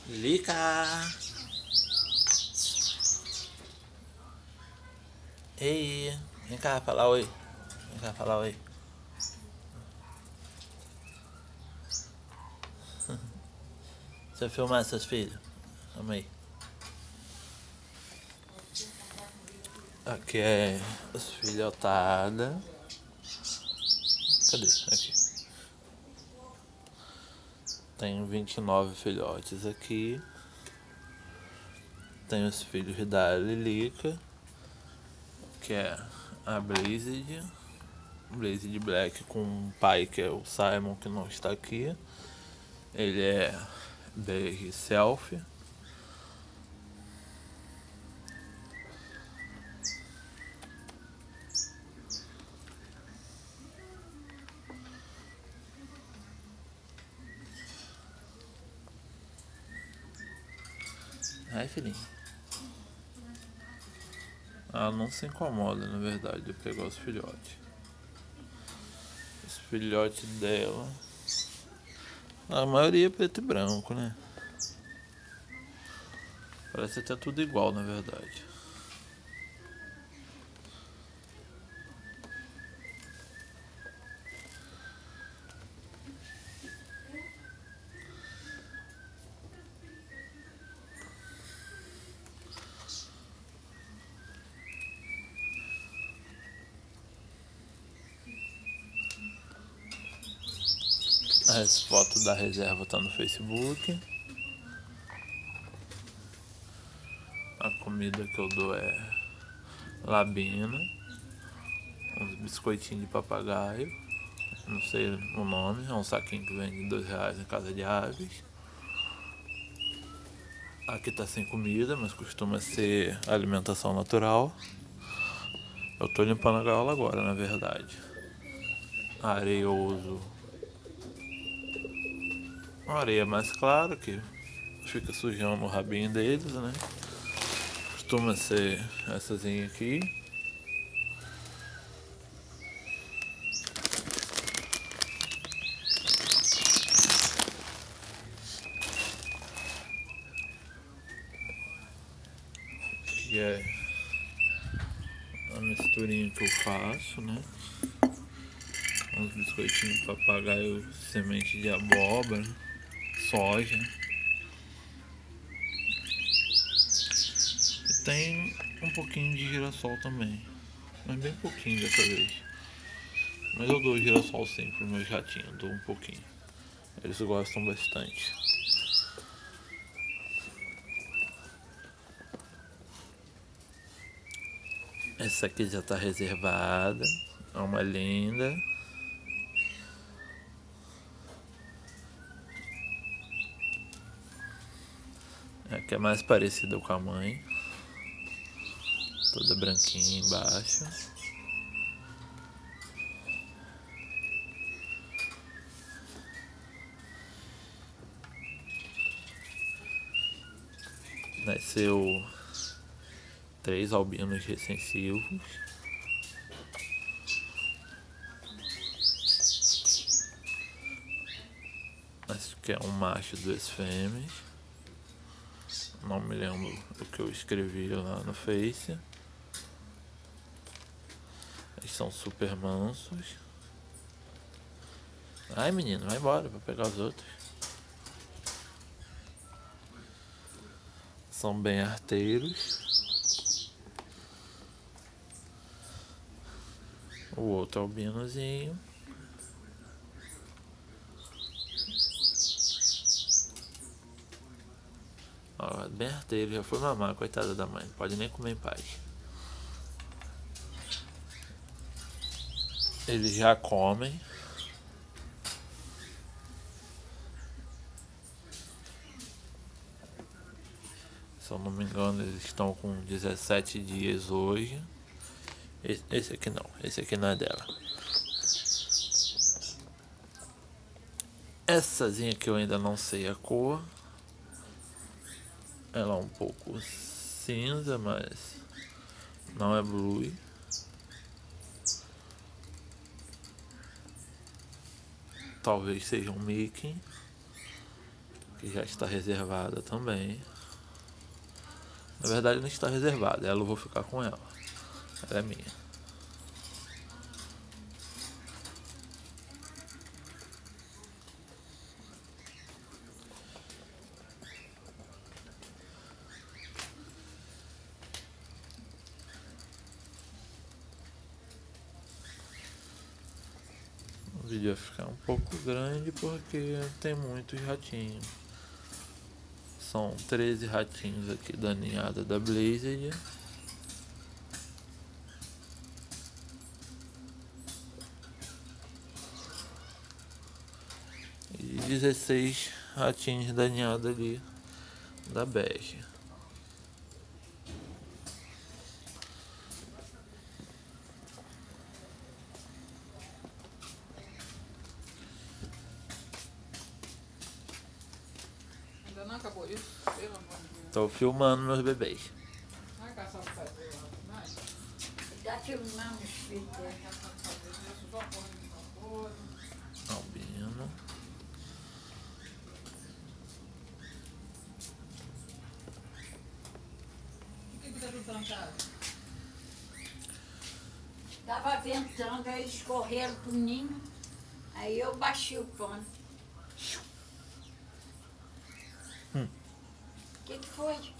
Lica! Ei, vem cá falar oi. Vem cá falar oi. Deixa eu filmar seus filhos. Calma aí. Aqui é os filhotada. Cadê? Aqui. Tenho 29 filhotes aqui. Tenho os filhos da Lilica, que é a Blazed. Blazed Black com um pai que é o Simon, que não está aqui. Ele é BR Selfie. Ai, filhinho. Ela não se incomoda, na verdade, de pegar os filhotes. Os filhotes dela, a maioria é preto e branco, né? Parece até tudo igual, na verdade. As fotos da reserva tá no Facebook. A comida que eu dou é labina, uns biscoitinhos de papagaio, não sei o nome, é um saquinho que vende R$2 em casa de aves. Aqui tá sem comida, mas costuma ser alimentação natural. Eu tô limpando a gaiola agora, na verdade. A areia eu uso uma areia mais clara, que fica sujando o rabinho deles, né? Costuma seressazinha aqui. Que é a misturinha que eu faço, né? Uns biscoitinhos de papagaio, semente de abóbora, soja. E tem um pouquinho de girassol também, mas bem pouquinho dessa vez. Mas eu dou girassol sim pros meus gatinhos, dou um pouquinho. Eles gostam bastante. Essa aqui já tá reservada. É uma linda. É que é mais parecida com a mãe. Toda branquinha embaixo. Nasceu 3 albinos recensivos. Acho que é um macho e 2 fêmeas. Não me lembro o que eu escrevi lá no Face. Eles são super mansos. Ai, menino, vai embora pra pegar os outros. São bem arteiros. O outro albinozinho. Ó, bem arteiro, já foi mamar, coitada da mãe. Não pode nem comer em paz. Eles já comem. Se eu não me engano, eles estão com 17 dias hoje. Esse aqui não, esse aqui não é dela.Essazinha que eu ainda não sei a cor. Ela é um pouco cinza, mas não é blue. Talvez seja um Mickey, que já está reservada também. Na verdade não está reservada, ela eu vou ficar com ela. Ela é minha. O vídeo vai ficar um pouco grande porque tem muitos ratinhos. São 13 ratinhos aqui da ninhada da Blazed. E 16 ratinhos da ninhada ali da Bege. Ainda não acabou isso? Pelo amor de Deus. Tô filmando meus bebês. Vai caçar o pai dele, vai. Tá filmando os filhos Vai dele. caçar o pai dele, deixa só a porra de favor. Albino. Por que tá tudo trancado? Tava ventando, aí eles correram pro ninho. Aí eu baixei o pano. O que foi?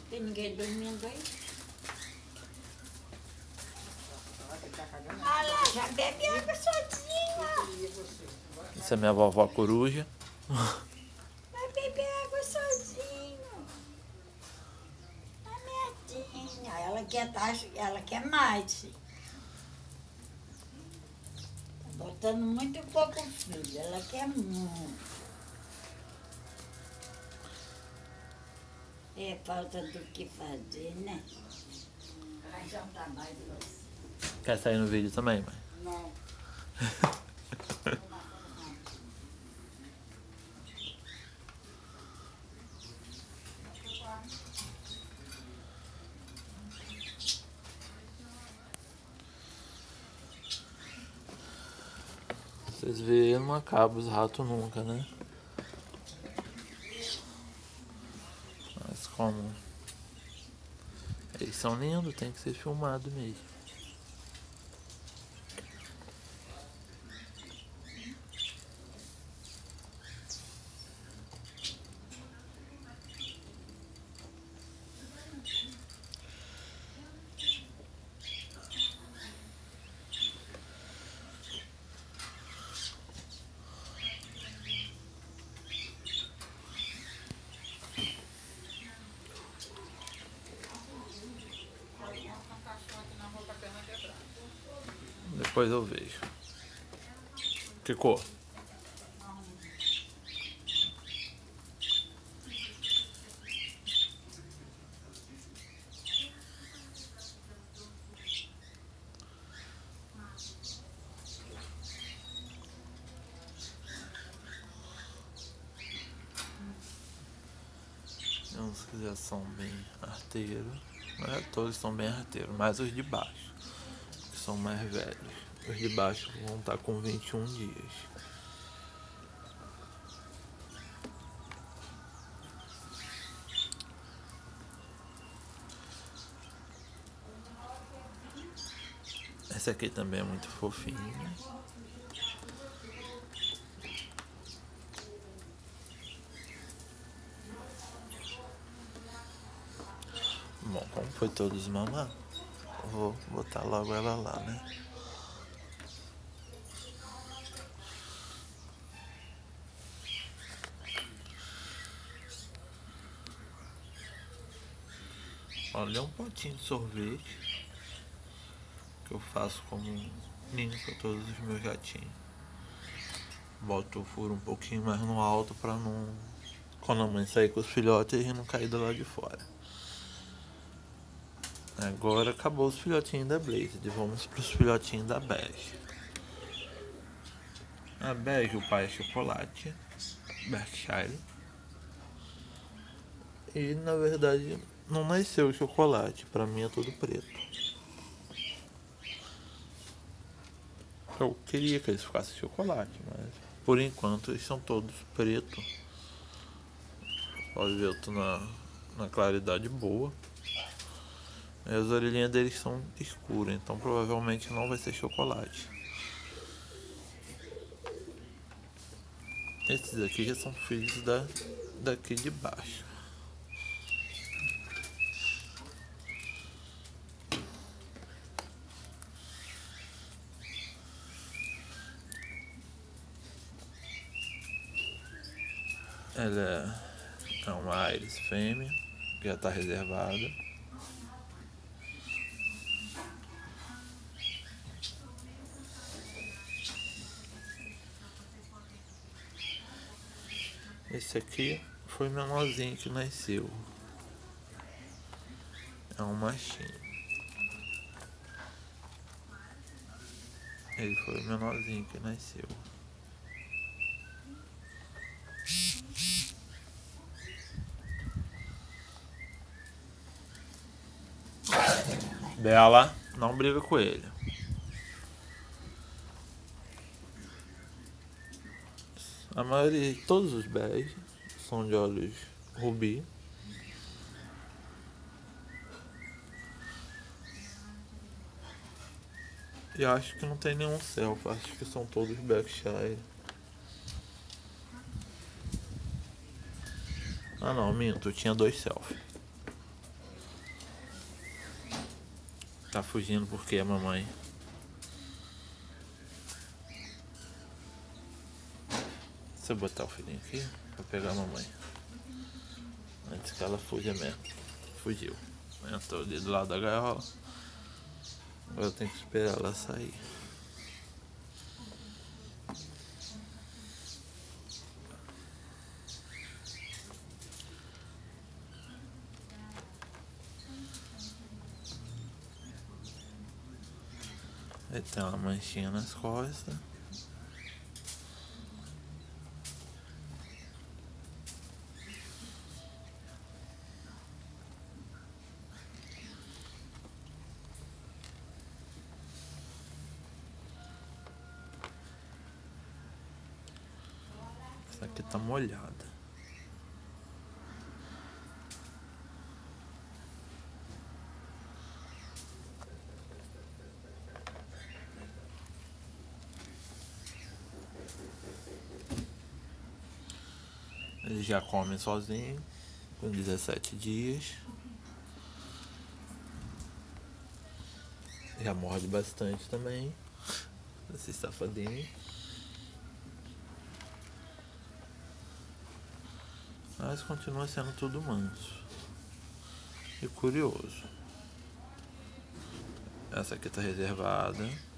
Tem ninguém dormindo aí? Ah lá, já bebe água sozinha. Essa é minha vovó coruja. Vai beber água sozinho. A merdinha. Ela quer mais. Tá botando muito pouco filho. Ela quer muito. É falta do que fazer, né? Arranjar um trabalho de você. Quer sair no vídeo também, mãe? Não. Vocês veem, não acaba os ratos nunca, né? Mas como eles são lindos, tem que ser filmado mesmo. Depois eu vejo. Que cor? Uns que já são bem arteiros. Todos são bem arteiros, mas os de baixo, que são mais velhos. Os de baixo vão estar com 21 dias. Esse aqui também é muito fofinho. Bom, como foi todos mamar, vou botar logo ela lá, né? Olha, um potinho de sorvete que eu faço como ninho para todos os meus gatinhos. Boto o furo um pouquinho mais no alto para não, quando a mãe sair com os filhotes, eles não cair do lado de fora. Agora acabou os filhotinhos da Blazed, vamos para os filhotinhos da Bege. A Bege, o pai é chocolate, Berkshire. E na verdade não nasceu chocolate, pra mim é todo preto. Eu queria que eles ficassem chocolate, mas por enquanto eles são todos pretos. Pode ver, eu tô na claridade boa. E as orelhinhas deles são escuras, então provavelmente não vai ser chocolate. Esses aqui já são filhos daqui de baixo. Ela é uma Iris fêmea, que já está reservada. Esse aqui foi o menorzinho que nasceu. É um machinho. Ele foi o menorzinho que nasceu. Bela, não briga com ele. A maioria, todos os bege são de olhos rubi. E acho que não tem nenhum selfie, acho que são todos Berkshire. Ah não, minto, eu tinha 2 selfies. Tá fugindo porque a mamãe. Se eu botar o filhinho aqui, pra pegar a mamãe. Antes que ela fuja mesmo. Fugiu. Entrou ali do lado da gaiola. Agora eu tenho que esperar ela sair. Aí tem uma manchinha nas costas. Essa aqui tá molhada. Ele já come sozinho, com 17 dias. Já morde bastante também. Esse safadinho. Mas continua sendo tudo manso e curioso. Essa aqui tá reservada.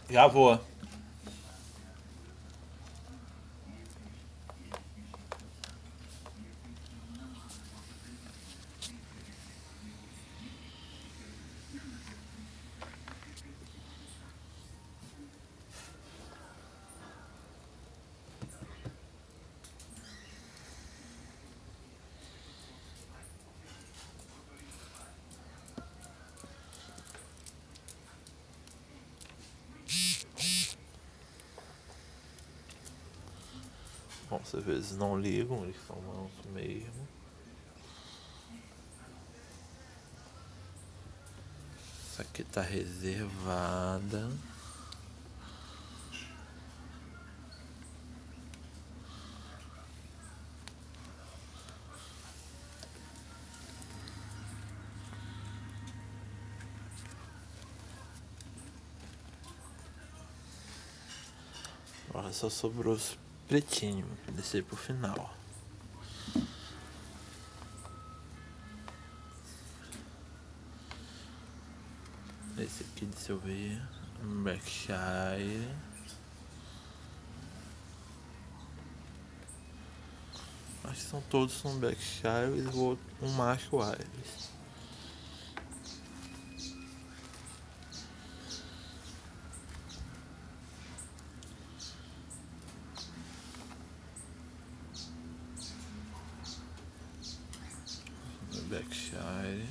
Já vou. Bom, às vezes não ligam, eles são mansos mesmo. Essa aqui tá reservada. Agora só sobrou os pretinhos, deixei pro final. Esse aqui, deixa eu ver, um Berkshire. Acho que todos são Berkshire e um macho Irish. Berkshire.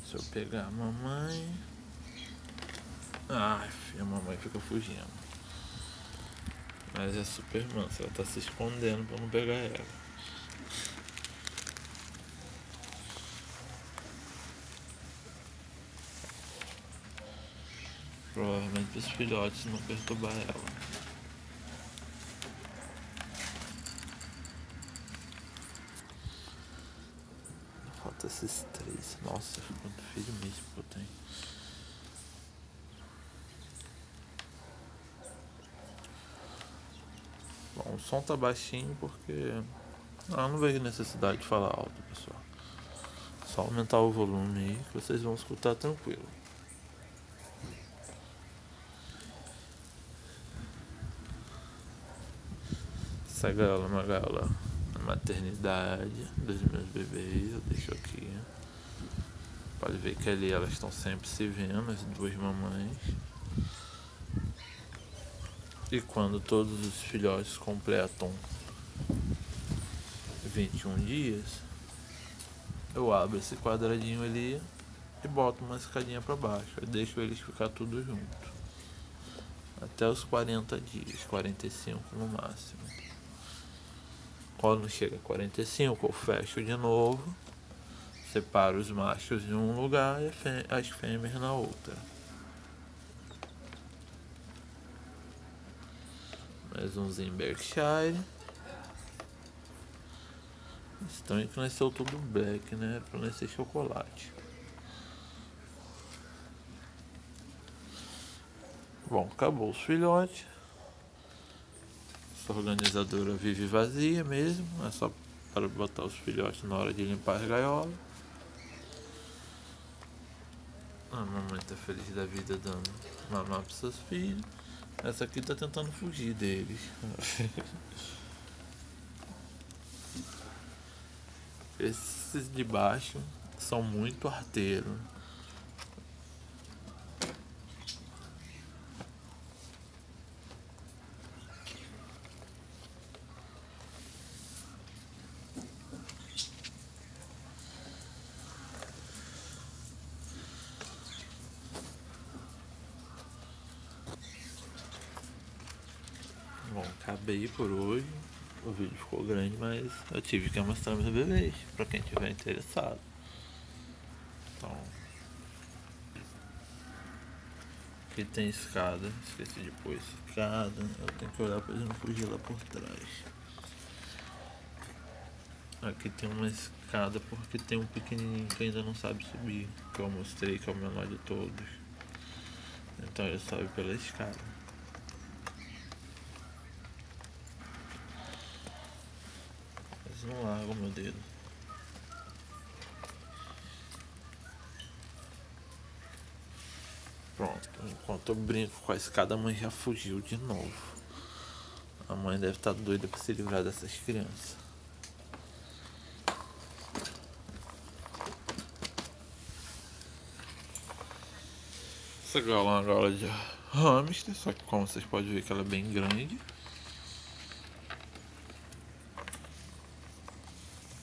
Se eu pegar a mamãe... Ai, a mamãe fica fugindo. Mas é super mansa, ela tá se escondendo pra não pegar ela. Provavelmente os filhotes não perturbar ela. Falta esses 3. Nossa, quanto filho mesmo que eu tenho. Bom, o som tá baixinho porque eu não vejo necessidade de falar alto, pessoal. Só aumentar o volume aí que vocês vão escutar tranquilo. Essa gaiola é uma gaiola na maternidade dos meus bebês, eu deixo aqui. Pode ver que ali elas estão sempre se vendo, as duas mamães. E quando todos os filhotes completam 21 dias, eu abro esse quadradinho ali e boto uma escadinha para baixo. Eu deixo eles ficar tudo junto. Até os 40 dias, 45 no máximo. Quando chega a 45, eu fecho de novo. Separo os machos em um lugar e as fêmeas na outra. Mais umzinho Berkshire. Estranho que nasceu tudo black, né? Pra nascer chocolate. Bom, acabou os filhotes. Essa organizadora vive vazia mesmo. É só para botar os filhotes na hora de limpar as gaiolas. A mamãe tá feliz da vida dando mamar pros seus filhos. Essa aqui tá tentando fugir deles. Esses de baixo são muito arteiros. Bom, acabei por hoje. O vídeo ficou grande, mas eu tive que mostrar meus bebês pra quem tiver interessado. Então, aqui tem escada, esqueci de pôr escada. Eu tenho que olhar pra eles não fugir lá por trás. Aqui tem uma escada porque tem um pequenininho que ainda não sabe subir, que eu mostrei que é o menor de todos. Então ele sobe pela escada. Não largo meu dedo. Pronto, enquanto eu brinco com a escada, a mãe já fugiu de novo. A mãe deve estar doida pra se livrar dessas crianças. Essa gaiola é uma gaiola de hamster, só que como vocês podem ver que ela é bem grande.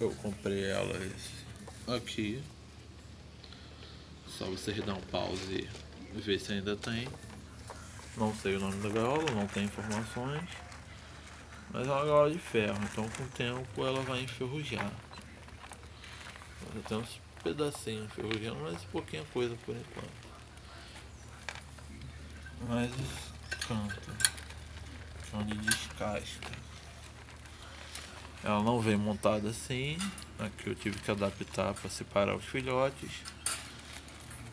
Eu comprei elas aqui. Só vocês dar um pause e ver se ainda tem. Não sei o nome da gaiola, não tem informações. Mas é uma gaiola de ferro, então com o tempo ela vai enferrujar. Já tem uns pedacinhos enferrujando, mas pouquinha coisa por enquanto. Mas canto, onde descasca. Ela não vem montada assim. Aqui eu tive que adaptar para separar os filhotes.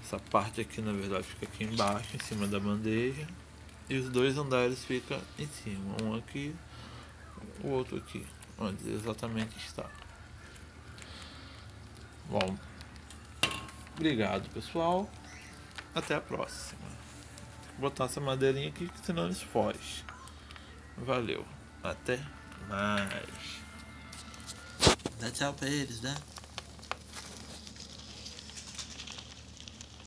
Essa parte aqui na verdade fica aqui embaixo, em cima da bandeja. E os dois andares ficam em cima, um aqui, o outro aqui, onde exatamente está. Bom, obrigado pessoal, até a próxima. Vou botar essa madeirinha aqui, senão eles fogem. Valeu, até mais. Dá tchau pra eles, né?